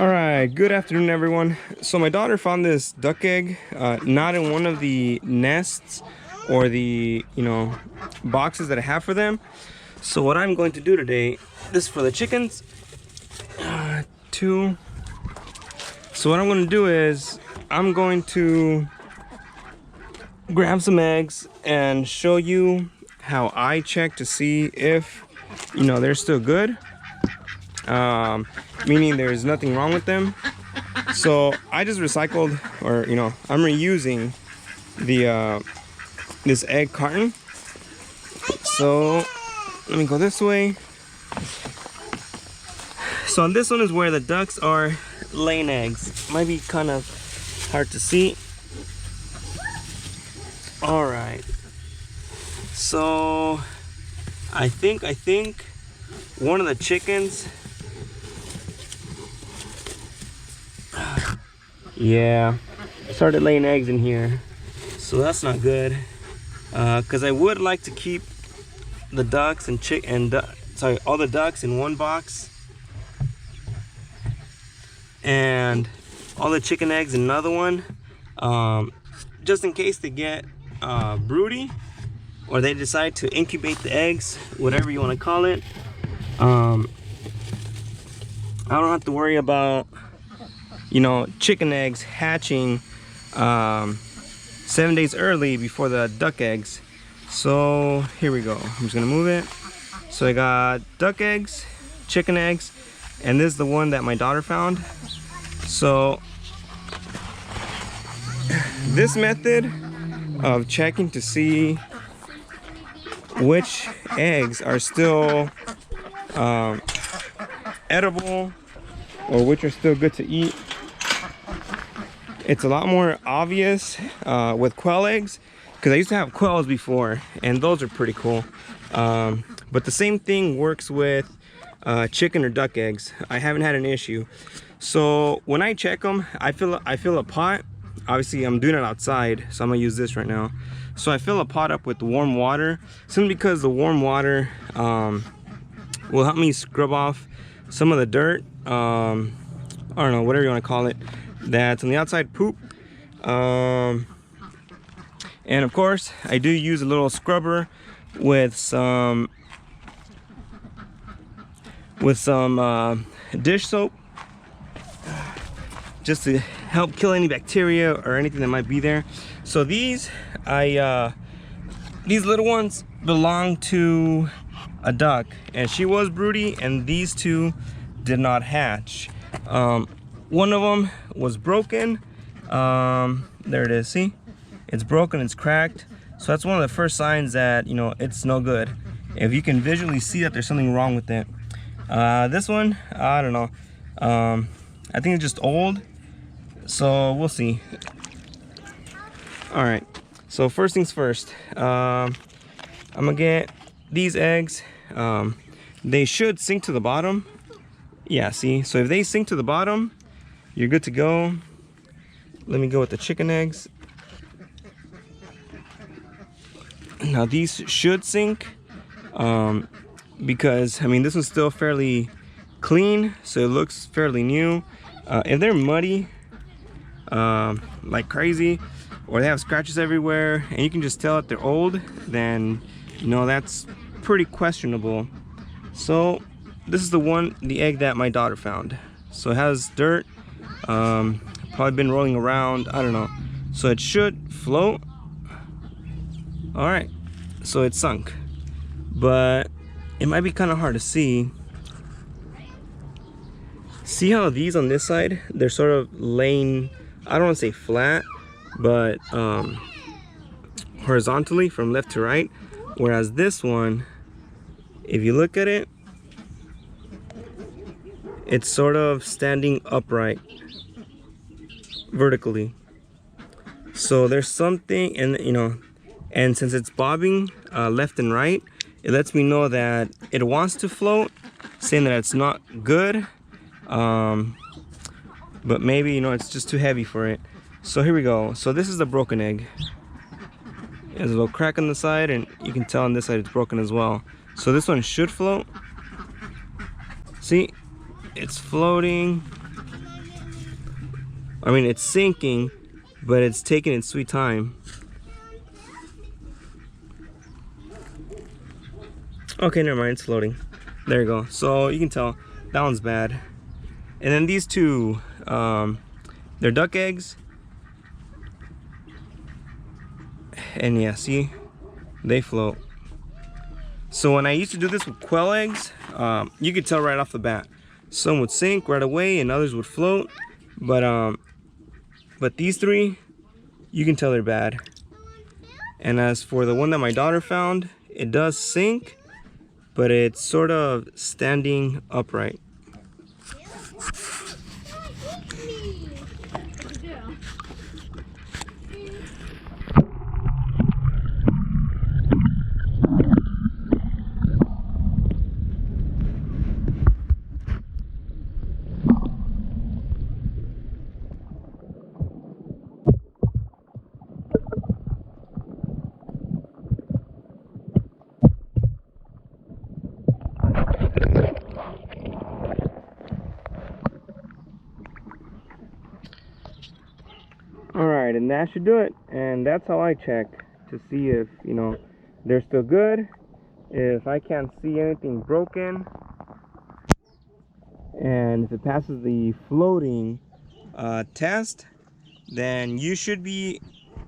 All right, good afternoon, everyone. So my daughter found this duck egg, not in one of the nests or the, boxes that I have for them. So what I'm going to do today, this is for the chickens, two. So what I'm going to do is I'm going to grab some eggs and show you how I check to see if, they're still good. Meaning there's nothing wrong with them. So I just recycled, or I'm reusing the this egg carton. So let me go this way. So on this one is where the ducks are laying eggs. Might be kind of hard to see. All right. So I think one of the chickens. Yeah, started laying eggs in here, so that's not good. Because I would like to keep the ducks and all the ducks in one box, and all the chicken eggs in another one, just in case they get broody, or they decide to incubate the eggs, whatever you want to call it. I don't have to worry about chicken eggs hatching 7 days early before the duck eggs. So here we go. I'm just gonna move it. So I got duck eggs, chicken eggs, and this is the one that my daughter found. So this method of checking to see which eggs are still edible or which are still good to eat, it's a lot more obvious with quail eggs, because I used to have quails before and those are pretty cool. But the same thing works with chicken or duck eggs. I haven't had an issue. So when I check them, I fill a pot. Obviously I'm doing it outside, so I'm gonna use this right now. So I fill a pot up with warm water, simply because the warm water will help me scrub off some of the dirt, I don't know, whatever you want to call it, that's on the outside poop. And of course I do use a little scrubber with some dish soap, just to help kill any bacteria or anything that might be there. So these little ones belong to a duck, and she was broody, and these two did not hatch. One of them was broken. There it is. See, it's broken, it's cracked. So that's one of the first signs that it's no good, if you can visually see that there's something wrong with it. This one, I don't know, I think it's just old, so we'll see. All right, so first things first, I'm gonna get these eggs. They should sink to the bottom. Yeah, see, so if they sink to the bottom, you're good to go. Let me go with the chicken eggs. Now these should sink, because this one's still fairly clean, so it looks fairly new. If they're muddy like crazy, or they have scratches everywhere and you can just tell that they're old, then that's pretty questionable. So this is the egg that my daughter found. So it has dirt, probably been rolling around, I don't know, so it should float. All right, so it's sunk, but it might be kind of hard to see. See how these on this side, they're sort of laying, I don't want to say flat, but horizontally from left to right, whereas this one, if you look at it, it's sort of standing upright vertically. So there's something, and since it's bobbing left and right, it lets me know that it wants to float, saying that it's not good, but maybe it's just too heavy for it. So here we go. So this is the broken egg. There's a little crack on the side, and you can tell on this side it's broken as well. So this one should float. See, it's floating. I mean, it's sinking, but it's taking its sweet time. Okay, never mind, it's floating. There you go. So you can tell that one's bad. And then these two, they're duck eggs. And yeah, see, they float. So when I used to do this with quail eggs, you could tell right off the bat. Some would sink right away and others would float. But these three, you can tell they're bad. And as for the one that my daughter found, it does sink, but it's sort of standing upright. Alright, and that should do it. And that's how I check to see if, you know, they're still good. If I can't see anything broken, and if it passes the floating test, then you should be,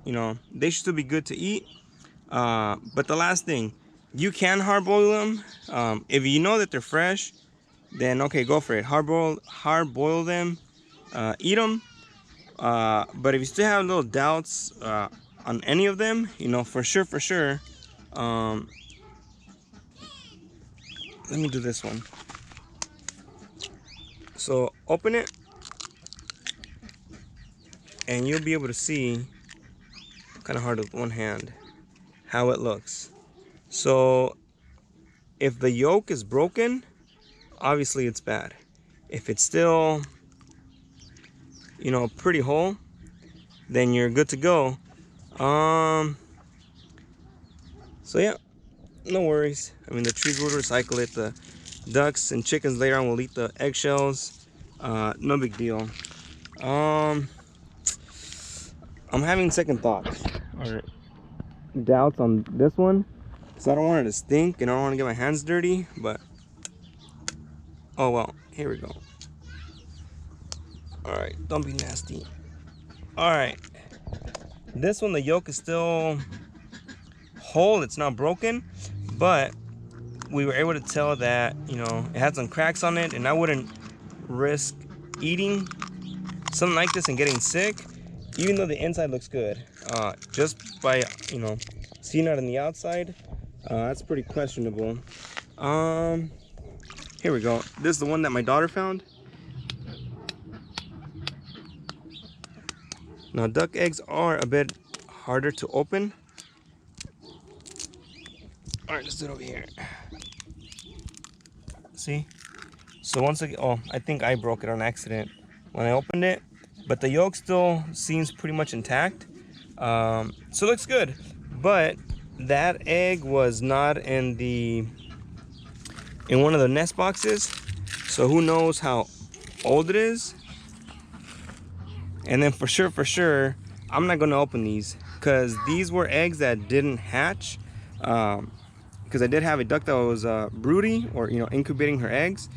you know, they should still be good to eat. But the last thing, you can hard boil them. If you know that they're fresh, then okay, go for it. Hard boil them, eat them. But if you still have little doubts on any of them, you know, for sure, let me do this one. So open it, and you'll be able to see, kind of hard with one hand, how it looks. So if the yolk is broken, obviously it's bad. If it's still, you know, pretty whole, then you're good to go. So yeah, no worries. I mean, the trees will recycle it. The ducks and chickens later on will eat the eggshells. No big deal. I'm having second thoughts or doubts on this one, so I don't want it to stink and I don't want to get my hands dirty, but oh well, here we go. Alright, don't be nasty. Alright, this one, the yolk is still whole, it's not broken, but we were able to tell that, you know, it had some cracks on it, and I wouldn't risk eating something like this and getting sick, even though the inside looks good. Just by, you know, seeing it on the outside, that's pretty questionable. Here we go. This is the one that my daughter found. Now, duck eggs are a bit harder to open. All right, let's do it over here. See? So once again, oh, I think I broke it on accident when I opened it, but the yolk still seems pretty much intact. So it looks good, but that egg was not in one of the nest boxes, so who knows how old it is. And then for sure, I'm not gonna open these, because these were eggs that didn't hatch. Because I did have a duck that was broody, or, you know, incubating her eggs.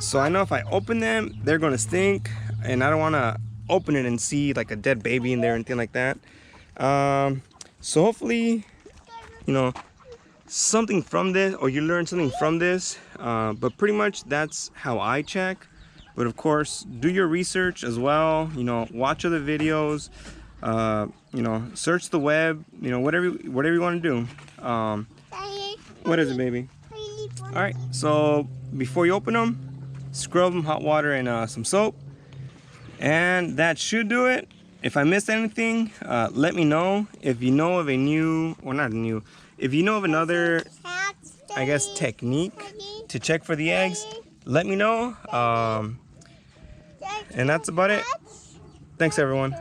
So I know if I open them, they're gonna stink, and I don't wanna open it and see like a dead baby in there or anything like that. So hopefully, you know, something from this, or you learn something from this. But pretty much that's how I check. But of course, do your research as well. You know, watch other videos. You know, search the web. You know, whatever you want to do. What is it, baby? All right. So before you open them, scrub them, hot water and some soap, and that should do it. If I missed anything, let me know. If you know of a new, or not new, if you know of another, I guess, technique to check for the eggs, let me know. And that's about it. Thanks, everyone.